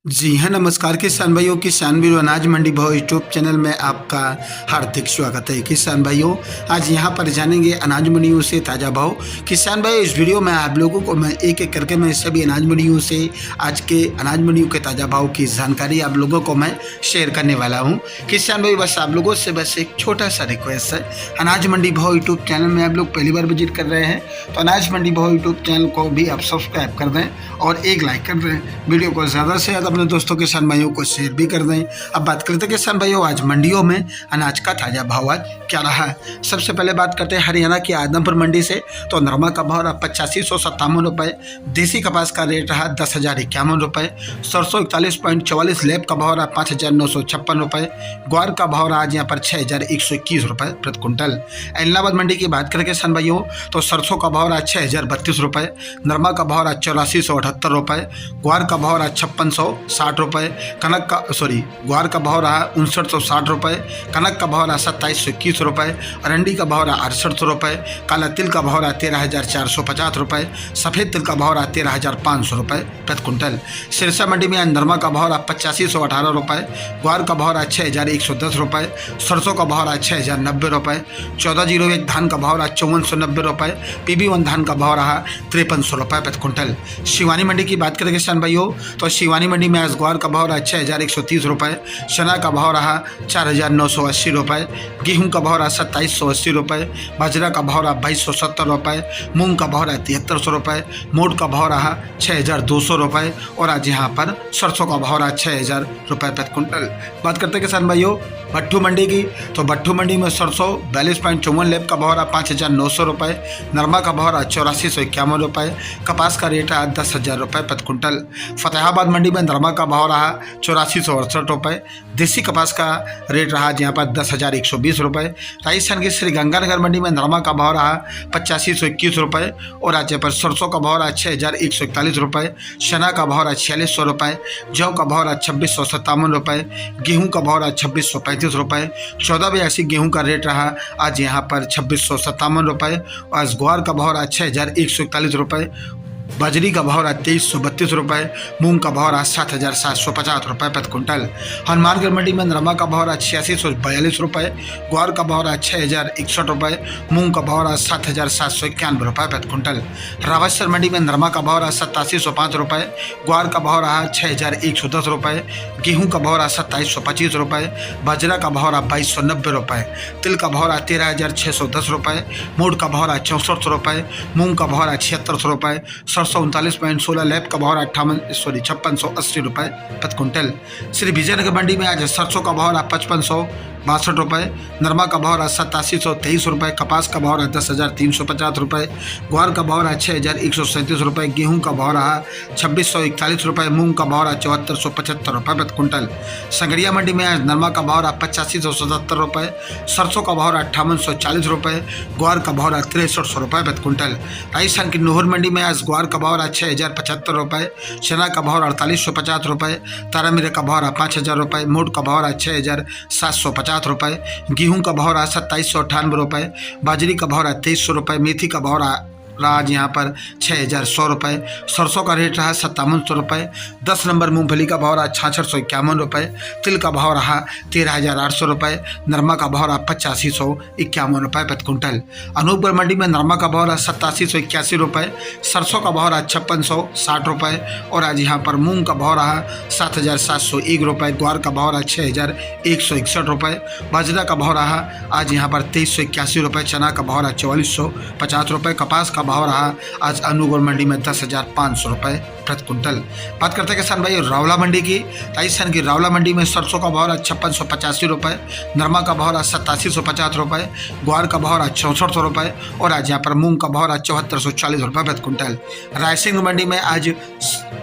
जी हाँ, नमस्कार किसान भाइयों, किसान वीरों, अनाज मंडी भाव यूट्यूब चैनल में आपका हार्दिक स्वागत है। किसान भाइयों, आज यहाँ पर जानेंगे अनाज मंडियों से ताज़ा भाव। किसान भाई, इस वीडियो में आप लोगों को मैं एक एक करके मैं सभी अनाज मंडियों से आज के अनाज मंडियों के ताज़ा भाव की जानकारी आप लोगों को मैं शेयर करने वाला हूँ। किसान भाई, बस आप लोगों से बस एक छोटा सा रिक्वेस्ट है, अनाज मंडी भाव यूट्यूब चैनल में आप लोग पहली बार विजिट कर रहे हैं तो अनाज मंडी भाव यूट्यूब चैनल को भी आप सब्सक्राइब कर दें और एक लाइक कर दें। वीडियो को ज़्यादा से ज़्यादा अपने दोस्तों किसान भाइयों को शेयर भी कर दें। अब बात करते हैं किसान भाइयों, आज मंडियों में अनाज का ताज़ा भाव आज क्या रहा है। सबसे पहले बात करते हैं हरियाणा की आदमपुर मंडी से। तो नरमा का भाव रहा 8557 रुपये, देसी कपास का रेट रहा 10,051 रुपये, सरसों 41.44, लेप का भाव रहा 5,956 रुपये, ग्वार का भाव रहा आज यहाँ पर 6,121 रुपये प्रति कुंटल। इलाहाबाद मंडी की बात करें किसान भाइयों, तो सरसों का भाव रहा 6,032 रुपये, नरमा का भाव रहा 8478 रुपये, ग्वार का भाव रहा 5660 रुपये, कनक का ग्वार का भाव रहा 5960 रुपये, कनक का भाव रहा 2721 रुपये, अरंडी का भाव रहा 68 रुपये, काला तिल का भाव रहा 13,450 रुपये, सफ़ेद तिल का भाव रहा 13,500 रुपये प्रति कुंटल। सिरसा मंडी में नरमा का भाव रहा 8518 रुपये, ग्वार का भाव रहा 6,110 रुपये, सरसों का भाव रहा 6,090 रुपये, 1401 धान का भाव रहा 5490 रुपये, PB1 धान का भाव रहा 5300 रुपये प्रति कुंटल। शिवानी मंडी की बात करें किसान भाइयों, तो शिवानी मंडी में आज ग्वार का भाव रहा 6,130 रुपये, चना का भाव रहा 4,980 रुपये, गेहूं का भाव रहा 2,780 रुपये, बाजरा का भाव रहा 2,270 रुपये, मूंग का भाव रहा 7,300 रुपये, मोट का भाव रहा 6,200 रुपये और आज यहाँ पर सरसों का भाव रहा 6,000 रुपये प्रति कुंटल। बात करते हैं किसान भाइयों भट्टू मंडी की, तो भट्टू मंडी में सरसों 42.54, लेप का भाव रहा 5,900 रुपये, नरमा का भाव रहा 8451 रुपये, कपास का रेट रहा 10,000 रुपये प्रति कुंटल। फतेहाबाद मंडी में नरमा का भाव रहा 8468 रुपये, देसी कपास का रेट रहा यहाँ पर 10,120 रुपये। राजस्थान की श्री गंगानगर मंडी में नरमा का भाव रहा 8521 रुपये और आज यहाँ पर सरसों का भाव रहा 6,141 रुपये, चना का भाव रहा 4600 रुपये, जौ का भाव रहा 2,657 रुपये, गेहूँ का भाव रहा 2,635 रुपये, 1482 गेहूँ का रेट रहा आज यहाँ पर 2,657 रुपये, आज ग्वार का भाव रहा 6,141 रुपये, बाजरी का भाव रहा 2,332 रुपये, मूंग का भाव रहा 7,750 रुपये प्रति कुंटल। हनुमानगढ़ मंडी में नरमा का भाव रहा 8,642 रुपये, ग्वार का भाव रहा 6,061 रुपये, मूंग का भाव रहा 7,791 रुपये प्रति कुंटल। रावतसर मंडी में नरमा का भाव रहा 8705 रुपये, ग्वार का भाव रहा 6,110 रुपये, गेहूँ का भाव रहा 2,725 रुपये, बाजरा का भाव रहा 2,290 रुपये, तिल का भाव रहा 13,610 रुपये, मोट का भाव रहा 6400 रुपये, मूंग का भाव रहा 7600 रुपये, सरसों 39.16, लैप का भाव 5680 रुपये प्रति कुंटल। श्री विजयनगर मंडी में आज सरसों का भाव 5562 रुपये, नरमा का भाव 8723 रुपये, कपास का भाव 10,350 रुपये, ग्वार का भाव 6,137 रुपये, गेहूं का भाव 2,641 रुपये, मूंग का भाव 7,475 रुपये प्रति कुंटल। संगरिया मंडी में आज नरमा का भाव 8570 रुपये, सरसों का भाव 5840 रुपये, ग्वार का भाव 6300 रुपये प्रति कुंटल। राजस्थान की नूहर मंडी में आज ग्वार का भाव 6,075 रुपये, चना का भाव 4850 रुपये, तारामीरा का भाव 5,000 रुपये, मोट का भाव 6,750 रुपये, गेहूं का भाव रहा 2,798 रुपये, बाजरी का भाव रहा 2,300 रुपये, मेथी का भाव रहा आज यहाँ पर 6,100 रुपये, सरसों का रेट रहा 5700 रुपये, 10 नंबर मूंगफली का भाव रहा 6651 रुपये, तिल का भाव रहा 13,800 रुपये, नरमा का भाव रहा 8551 रुपये प्रति कुंटल। अनूपगढ़ मंडी में नरमा का भाव रहा 8781 रुपये, सरसों का भाव रहा 5660 रुपये और आज यहाँ पर मूंग का भाव रहा 7,701 रुपये, ग्वार का भाव रहा 6,161 रुपये, बाजरा का भाव रहा आज यहाँ पर 2,381 रुपये, चना का भाव रहा 4,450 रुपये, कपास का भाव रहा आज अनूपगढ़ मंडी में 10,500 रुपये प्रति कुंटल। बात करते हैं किसान भाई रावला मंडी की। राजस्थान की रावला मंडी में सरसों का भाव रहा 5685 रुपये, नरमा का भाव रहा 8750 रुपये, ग्वार का भाव रहा 6400 रुपये और आज यहाँ पर मूंग का भाव रहा 7440 रुपये प्रति कुंटल। रायसिंह मंडी में आज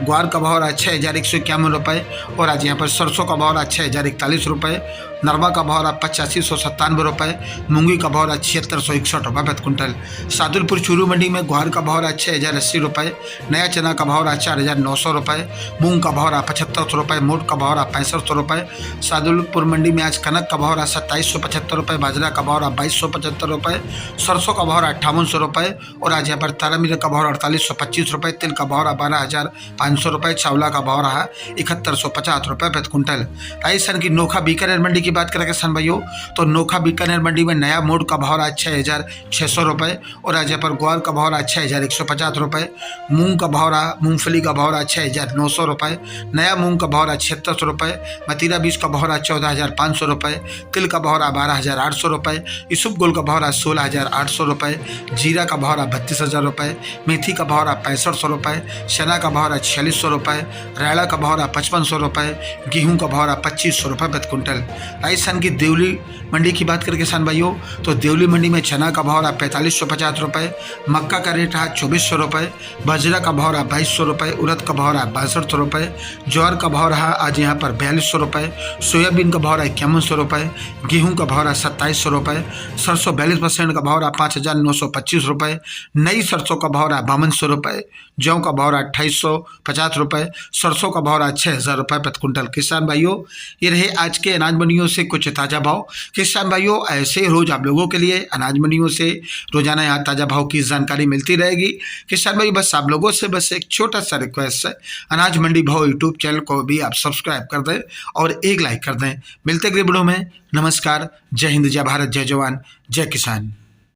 ग्वार का भाव रहा 6,151 रुपये और आज यहाँ पर सरसों का भाव रहा 6,041 रुपये, नरमा का भाव रहा 8597 रुपये, मूंगी का भाव रहा 7661 रुपये प्रति कुंटल। सादुलपुर चूरू मंडी में ग्वार का भाव रहा 6,080 रुपये, नया चना का भाव रहा 4,900 रुपये, मूंग का भाव रहा 75 रुपये, मोट का भाव रहा 65 रुपये। सादुलपुर मंडी में आज कनक का भाव रहा 2775 रुपये, बाजरा का भाव रहा 2275 रुपये, सरसों का भाव रहा 5800 रुपये और आज यहाँ पर तारामीरा का भाव 4825 रुपये, तिल का भाव रहा 12,500 रुपये, चावला का भाव रहा 7150 रुपये प्रति कुंटल। राजस्थान की नोखा बीकानेर मंडी की बात करें किसान भाइयों तो नोखा बीकानेर मंडी में नया मोट का भाव रहा 6,600 रुपये और आज यहाँ पर ग्वार का भाव रहा 6,150 रुपये, मूंग का भाव रहा मूंगफली का भाव रहा 6,900 रुपये, नया मूंग का भाव रहा 76 रुपये, मतीरा बीज का भाव रहा 14,500 रुपये, तिल का भाव रहा 12,800 रुपये, ईसुबगुल का भाव रहा 16,800 रुपये, जीरा का भाव रहा 32,000 रुपये, मेथी का भाव रहा 6500 रुपये, चना का भाव रहा 4600 रुपये, रायड़ा का भाव रहा 5500 रुपये, गेहूं का भाव रहा 2500 रुपये प्रति कुंटल। राजस्थान की देवली मंडी की बात करें किसान भाइयों तो देवली मंडी में चना का भाव रहा 4550 रुपये, मक्का का रेट रहा 2400 रुपये, बाजरा का भाव रहा 2200 रुपये, उड़द का भाव रहा 62 रुपये, ज्वार का भाव रहा आज यहाँ पर 4200 रुपये, सोयाबीन का भाव रहा 5100 रुपये, गेहूं का भाव रहा 2700 रुपये, सरसों 42% का भाव रहा 5,925 रुपये, नई सरसों का भाव रहा 5200 रुपये, जौ का भाव रहा 2850 रुपये, सरसों का भाव रहा 6,000 रुपये प्रति कुंटल। किसान भाइयों ये रहे आज के अनाज मंडियों से कुछ ताज़ा भाव। किसान भाइयों ऐसे रोज आप लोगों के लिए अनाज मंडियों से रोजाना यहाँ ताज़ा भाव की जानकारी मिलती रहेगी। किसान भाई बस आप लोगों से बस एक छोटा सा रिक्वेस्ट है, अनाज मंडी भाव यूट्यूब चैनल को भी आप सब्सक्राइब कर दें और एक लाइक कर दें। मिलते अगले वीडियो में। नमस्कार, जय हिंद, जय भारत, जय जवान, जय किसान।